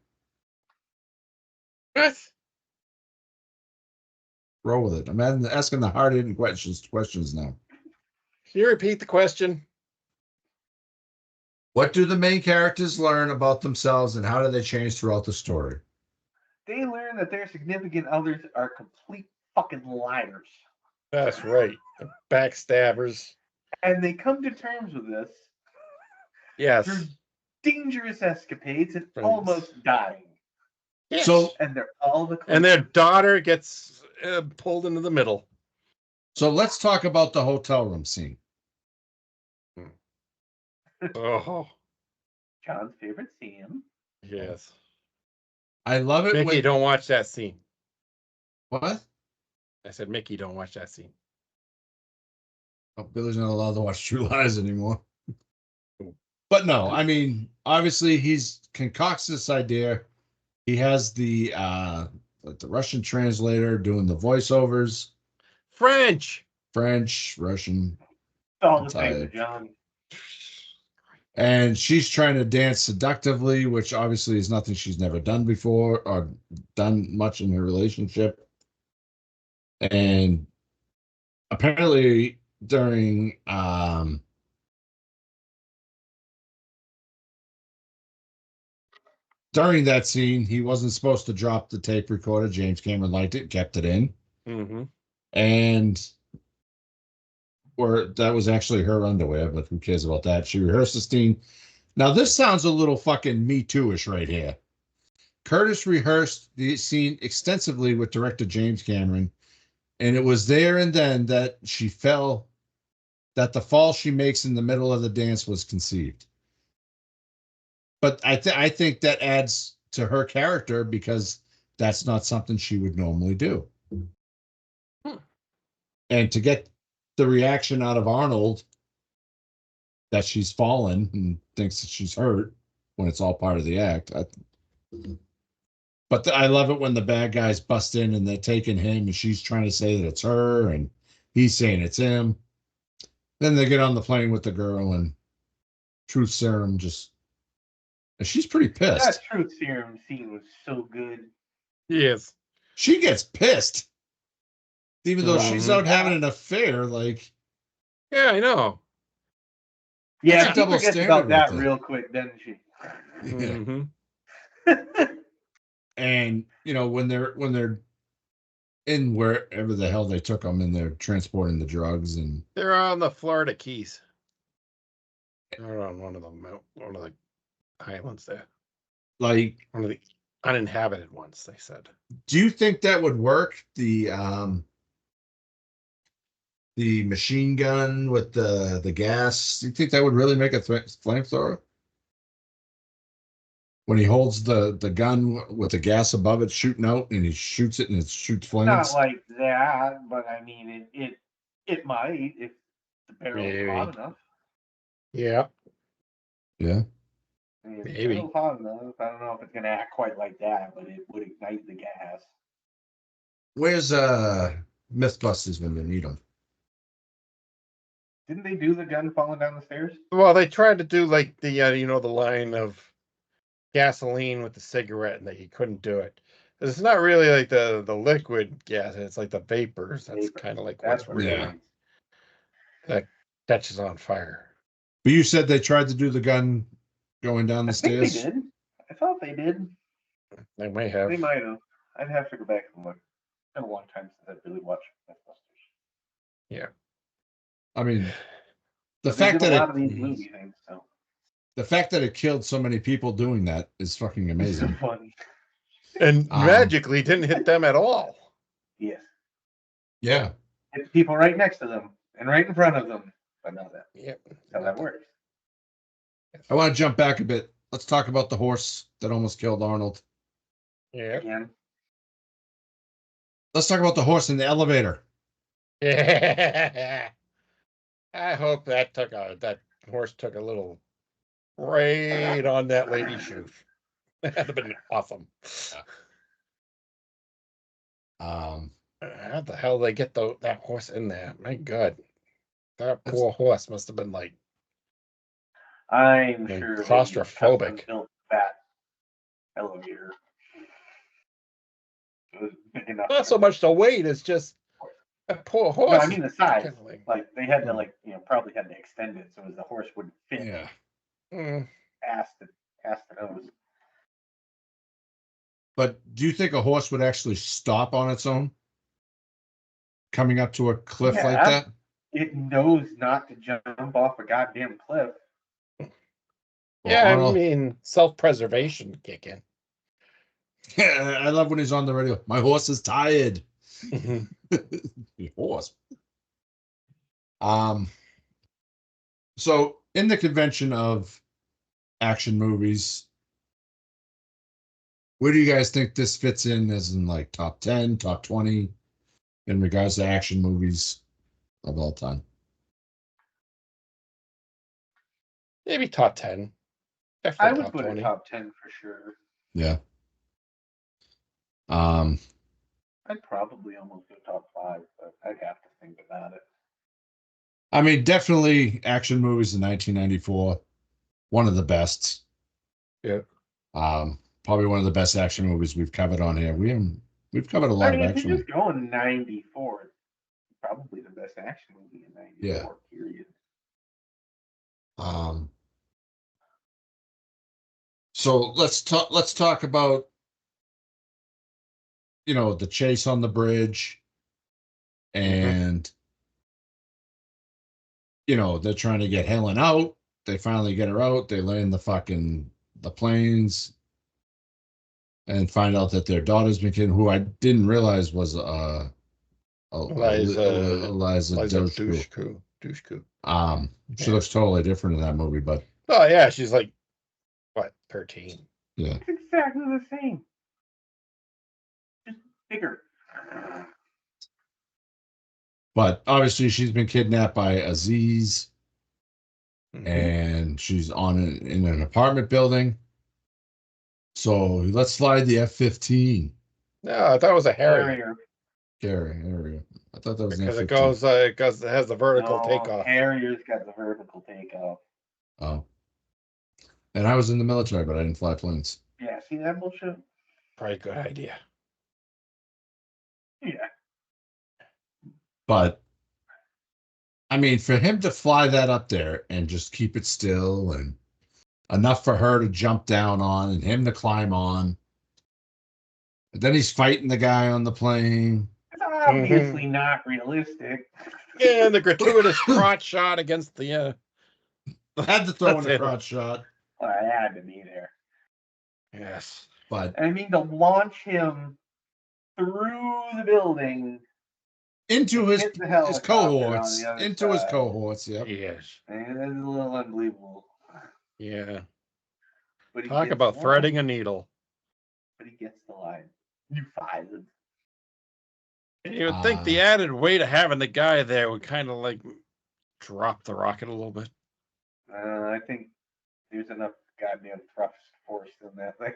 What? Roll with it. I'm asking the hard-hitting questions now. Can you repeat the question? What do the main characters learn about themselves, and how do they change throughout the story? They learn that their significant others are complete fucking liars. That's right. The backstabbers. And they come to terms with this Yes. through dangerous escapades and Right. almost dying. Yes. So, And they're all the And their daughter gets pulled into the middle. so let's talk about the hotel room scene. Oh, John's favorite scene. yes. I love it Mickey, when don't watch that scene. what? I said, Mickey, don't watch that scene. Oh, Billy's not allowed to watch True Lies anymore. But no, I mean, obviously he's concocts this idea. He has the Russian translator doing the voiceovers, French. French, Russian, It's all the I'm same to tired. John. and she's trying to dance seductively, which obviously is nothing she's never done before or done much in her relationship. And apparently during that scene, he wasn't supposed to drop the tape recorder. James Cameron liked it, kept it in. Mm-hmm. And that was actually her underwear, but who cares about that? She rehearsed the scene. Now, this sounds a little fucking Me Too-ish right here. Curtis rehearsed the scene extensively with director James Cameron, and it was there and then that she fell, that the fall she makes in the middle of the dance was conceived. But I think that adds to her character because that's not something she would normally do. And to get the reaction out of Arnold that she's fallen and thinks that she's hurt when it's all part of the act. But I love it when the bad guys bust in and they're taking him and she's trying to say that it's her and he's saying it's him. Then they get on the plane with the girl and Truth Serum she's pretty pissed. That Truth Serum scene was so good. Yes. She gets pissed. Even though she's out having an affair, like. Yeah, I know. Yeah, That's a she double forgets standard about that with it. real quick, doesn't she? Mhm. And when they're in wherever the hell they took them and they're transporting the drugs and They're on the Florida Keys. They're on one of the islands there. like, One of the uninhabited ones, they said. do you think that would work? The machine gun with the gas. Do you think that would really make a flamethrower? When he holds the gun with the gas above it shooting out and he shoots it and it shoots flames. Not like that, but I mean, it might if the barrel's hot enough. Yeah. Yeah. I mean, if the Maybe. barrel's hot enough. I don't know if it's gonna act quite like that, but it would ignite the gas. Where's Mythbusters when they need them? Didn't they do the gun falling down the stairs? Well, they tried to do like the the line of gasoline with the cigarette, and he couldn't do it. It's not really like the liquid gas; it's like the vapors. That's kind of like what's that catches on fire. But you said they tried to do the gun going down the I think stairs. they did. I thought they did. They may have. They might have. I'd have to go back and look. It's been a long time since I've really watched Mythbusters. Yeah. I mean, the They fact did a that lot of these movie things, so the fact that it killed so many people doing that is fucking amazing. funny. And magically didn't hit them at all. Yes. Yeah. It's people right next to them and right in front of them, but not that. Yep. That's how that works. I want to jump back a bit. Let's talk about the horse that almost killed Arnold. Yeah. Again. Let's talk about the horse in the elevator. Yeah. I hope that horse took a little right on that lady's shoe. That'd have been awesome. How the hell they get that horse in there? My God, that poor horse must have been like I'm sure they claustrophobic. built that elevator. It was big enough. Not so much the weight; it's just a poor horse. No, I mean the size. Kinda Like they had to probably had to extend it so the horse wouldn't fit Yeah. past the nose. But do you think a horse would actually stop on its own? Coming up to a cliff like Yeah. that? It knows not to jump off a goddamn cliff. Yeah, Well, I mean self-preservation kick in. Yeah, I love when he's on the radio. My horse is tired. Your horse. So in the convention of action movies, where do you guys think this fits in as in like top 10, top 20 in regards to action movies of all time? Maybe top 10. I Definitely would top put 20. it top 10 for sure. Yeah. I'd probably almost go top 5, but I'd have to think about it. I mean, definitely action movies in 1994. One of the best. Yeah. Probably one of the best action movies we've covered on here. We've covered a lot I mean, of if action. you're just going 94, it's probably the best action movie in 94, Yeah. period. So let's talk about the chase on the bridge, and they're trying to get Helen out. They finally get her out. They land the planes and find out that their daughter's been killed, who I didn't realize was Eliza Dushku. She looks totally different in that movie, but Oh yeah, she's like what, 13? yeah. It's exactly the same. Just bigger. But obviously she's been kidnapped by Aziz, and she's in an apartment building. So let's slide the F-15. No, I thought it was a Harrier. Harrier. I thought that was an Because F-15. it has the vertical takeoff. Harrier's got the vertical takeoff. Oh. And I was in the military, but I didn't fly planes. Yeah, see that bullshit? Probably a good idea. Yeah. But I mean, for him to fly that up there and just keep it still and enough for her to jump down on and him to climb on. And then he's fighting the guy on the plane. It's obviously not realistic. Yeah, and the gratuitous crotch shot against the had to throw in a crotch shot. Well, I had to be there. Yes. But I mean, to launch him through the building into his cohorts. Into his cohorts, yep. Yes. And that's a little unbelievable. Yeah. But Talk about threading a needle. But he gets the line. You fired. And you would think the added weight of having the guy there would kind of like drop the rocket a little bit. I think there's enough goddamn thrust force in that thing.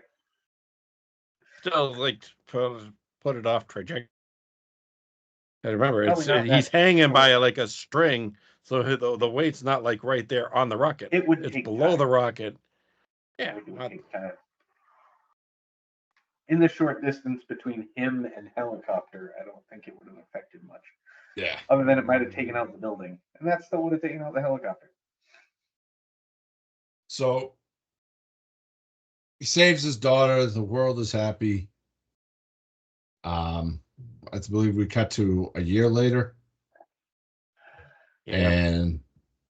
Still, like, put it off trajectory. And remember, Probably he's hanging by like a string, so the weight's not like right there on the rocket. It's below the rocket. Yeah. It would take time. In the short distance between him and helicopter, I don't think it would have affected much. Yeah. Other than it might have taken out the building. And that still would have taken out the helicopter. So he saves his daughter. The world is happy. I believe we cut to a year later. Yeah. And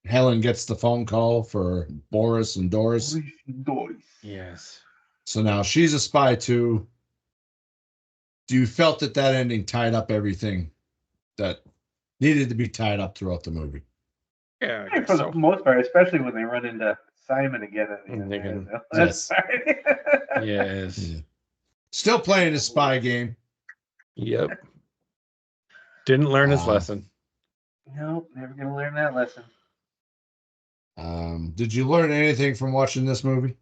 Helen gets the phone call for Boris and Doris. Yes. So now she's a spy too. Do you felt that ending tied up everything that needed to be tied up throughout the movie? Yeah, For the most part, especially when they run into Simon again at the end. Yes. Yes. Yeah. Still playing his spy game. Yep. Didn't learn his lesson. Nope, never gonna learn that lesson. Did you learn anything from watching this movie?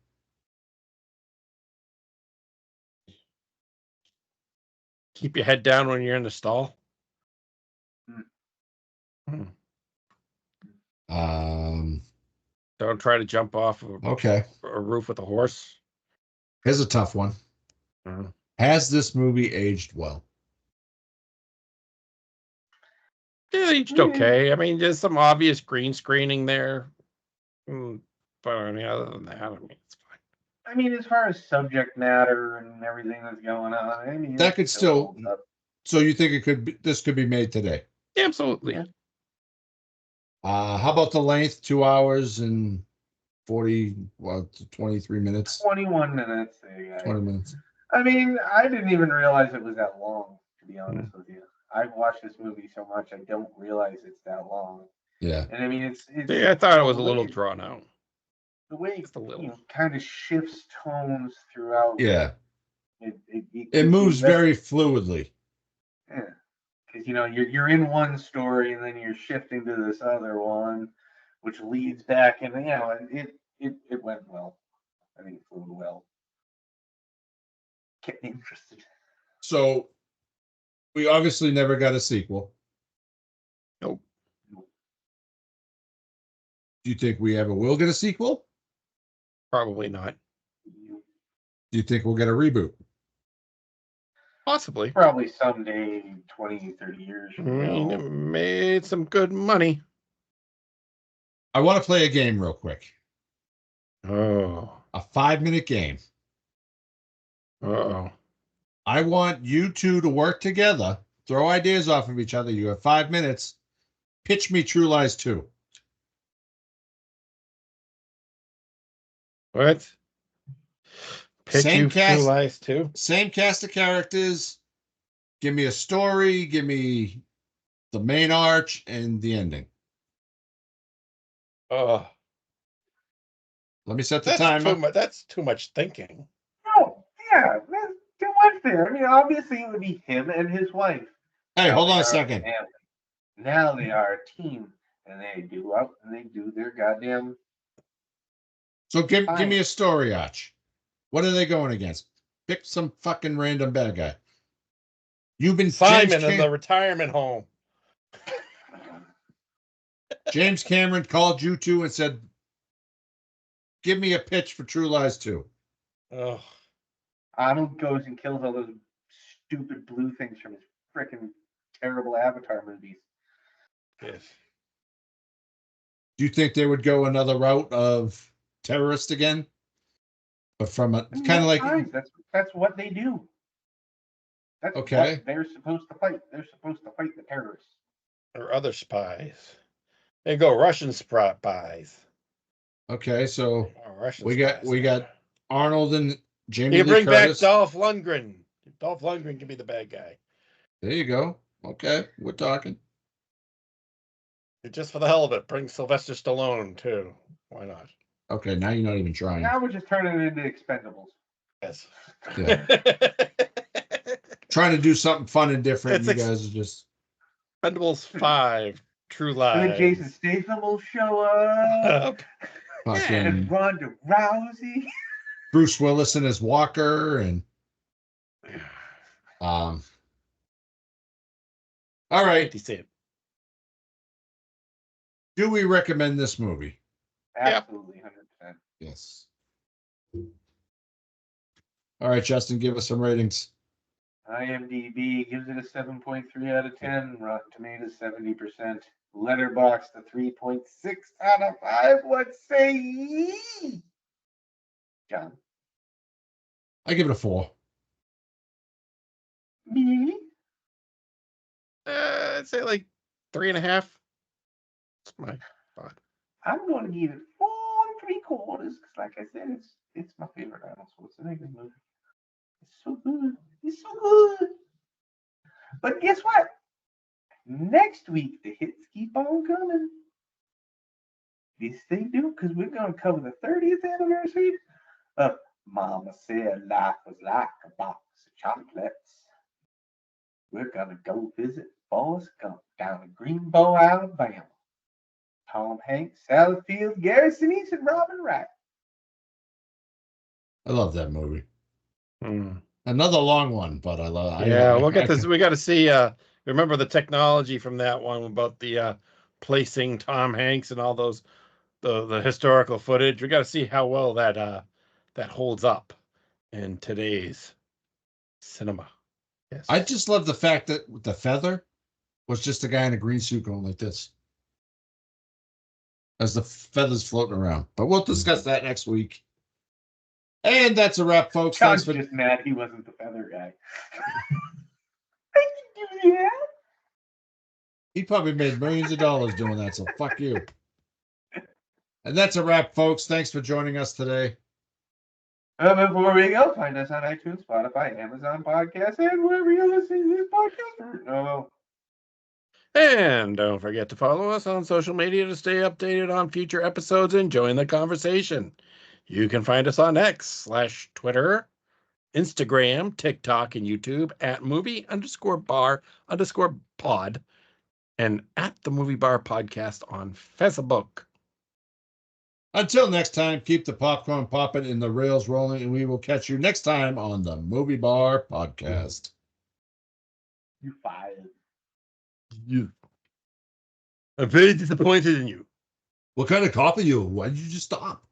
Keep your head down when you're in the stall. Don't try to jump off a roof with a horse. Here's a tough one. Has this movie aged well? It aged okay. I mean, there's some obvious green screening there. But I mean, other than that, I mean, it's fine. I mean, as far as subject matter and everything that's going on, I mean, That could still. So you think this could be made today? Yeah, absolutely. Yeah. How about the length? 2 hours and 23 minutes. 21 minutes. 20 minutes. I mean, I didn't even realize it was that long, to be honest with you. I've watched this movie so much, I don't realize it's that long. Yeah. And I mean, it's yeah, I thought it was a little drawn out. The way it kind of shifts tones throughout. Yeah. It moves very fluidly. Yeah. Because, you know, you're in one story and then you're shifting to this other one, which leads back. And, you know, it went well. I think it flew well. Kept me interested. So we obviously never got a sequel. Nope. Do you think we ever will get a sequel? Probably not. Do you think we'll get a reboot? Possibly. Probably someday, 20, 30 years from now. It made some good money. I want to play a game real quick. Oh. A 5-minute game. Uh-oh. I want you two to work together, throw ideas off of each other. You have 5 minutes. Pitch me True Lies 2. What? Same cast, True Lies 2? Same cast of characters. Give me a story. Give me the main arch and the ending. Oh. Let me set the timer. That's too much thinking. No, yeah, there's too much there. I mean, obviously it would be him and his wife. Hey, Now hold on they a are second. family. Now they are a team, and they do their goddamn So give me a story, Arch. What are they going against? Pick some fucking random bad guy. You've been Simon in the retirement home. James Cameron called you two and said, give me a pitch for True Lies 2. Oh. Arnold goes and kills all those stupid blue things from his freaking terrible Avatar movies. Yes. Do you think they would go another route of terrorist again? But from a kind of like that's what they do. That's okay. What they're supposed to fight. They're supposed to fight the terrorists. Or other spies. They go Russian spies. Okay, so Russian we got Arnold and Jamie you Lee bring Curtis. back Dolph Lundgren. Dolph Lundgren can be the bad guy. There you go. Okay, we're talking. Just for the hell of it, bring Sylvester Stallone too. Why not? Okay, now you're not even trying. Now we're just turning it into Expendables. Yes. Yeah. Trying to do something fun and different. You guys are just Expendables 5, True Lies. And then Jason Statham will show up. And Ronda Rousey. Bruce Willis and his walker and all right. Do we recommend this movie? Absolutely, 100%. Yes. All right, Justin, give us some ratings. IMDb gives it a 7.3 out of 10. Rotten Tomatoes 70%. Letterboxd a 3.6 out of 5. What say ye? John. I give it a 4. Me? I'd say like 3.5. That's my thought. I'm going to give it 4 3/4 because, like I said, it's my favorite Arnold Schwarzenegger movie. It's so good. It's so good. But guess what? Next week the hits keep on coming. Yes, they do, because we're going to cover the 30th anniversary of Mama Said Life Was Like a Box of Chocolates. We're going to go visit Forrest Gump down in Greenbow, Alabama. Tom Hanks, Sally Field, Gary Sinise, and Robin Wright. I love that movie. Another long one, but I love it. Yeah, we'll get this. We got to see. Remember the technology from that one about the placing Tom Hanks and all those the historical footage. We got to see how well that holds up in today's cinema. Yes, I just love the fact that the feather was just a guy in a green suit going like this as the feathers floating around. But we'll discuss that next week. And that's a wrap, folks. John's just mad he wasn't the feather guy. I can do that. He probably made millions of dollars doing that, so fuck you. And that's a wrap, folks. Thanks for joining us today. Before we go, find us on iTunes, Spotify, Amazon Podcasts, and wherever you're listening to this podcast. No. And don't forget to follow us on social media to stay updated on future episodes and join the conversation. You can find us on X/Twitter, Instagram, TikTok, and YouTube at movie_bar_pod and at the Movie Bar Podcast on Facebook. Until next time, keep the popcorn popping and the rails rolling, and we will catch you next time on the Movie Bar Podcast. You fired. You. I'm very disappointed in you. What kind of cop are you? Why did you just stop?